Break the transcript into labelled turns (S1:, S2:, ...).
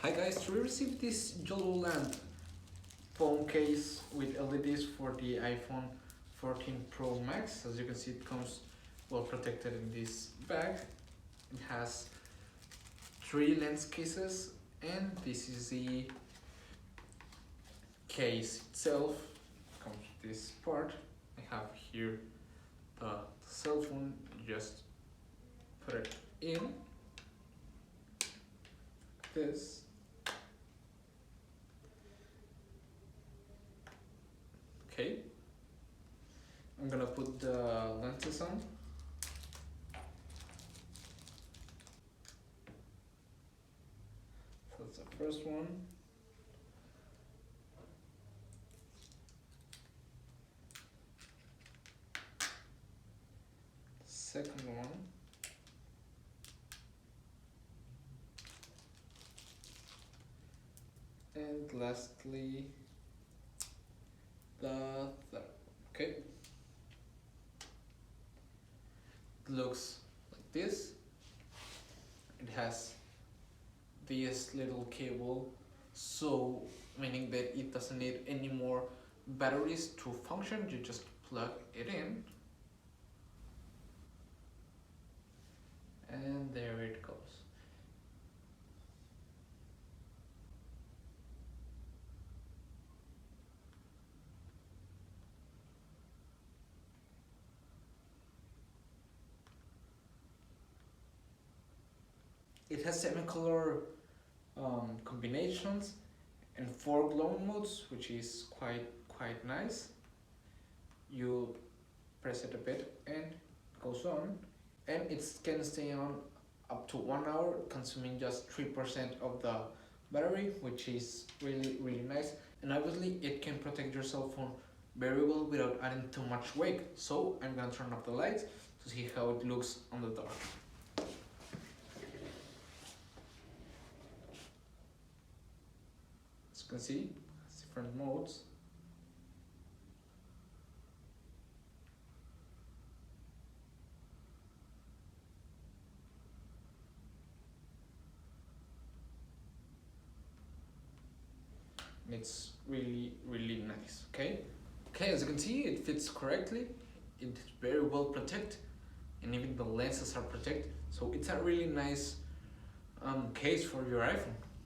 S1: Hi guys, we received this YOLOLAND phone case with LEDs for the iPhone 14 Pro Max. As you can see, it comes well protected in this bag. It has 3 lens cases, and this is the case itself. It comes with this part. I have here the cell phone. You just put it in this. Okay, I'm gonna put the lenses on. So that's the first one. Second one. And lastly, the third. Okay. It looks like this. It has this little cable, so meaning that it doesn't need any more batteries to function. You just plug it in, and there it goes. It has 7 color combinations and 4 glowing modes, which is quite nice. You press it a bit and it goes on, and it can stay on up to 1 hour, consuming just 3% of the battery, which is really nice. And obviously it can protect your cell phone very well without adding too much weight. So I'm gonna turn off the lights to see how it looks on the dark. As you can see, it's different modes. And it's really nice. Okay, as you can see, it fits correctly. It's very well protected, and even the lenses are protected. So it's a really nice case for your iPhone.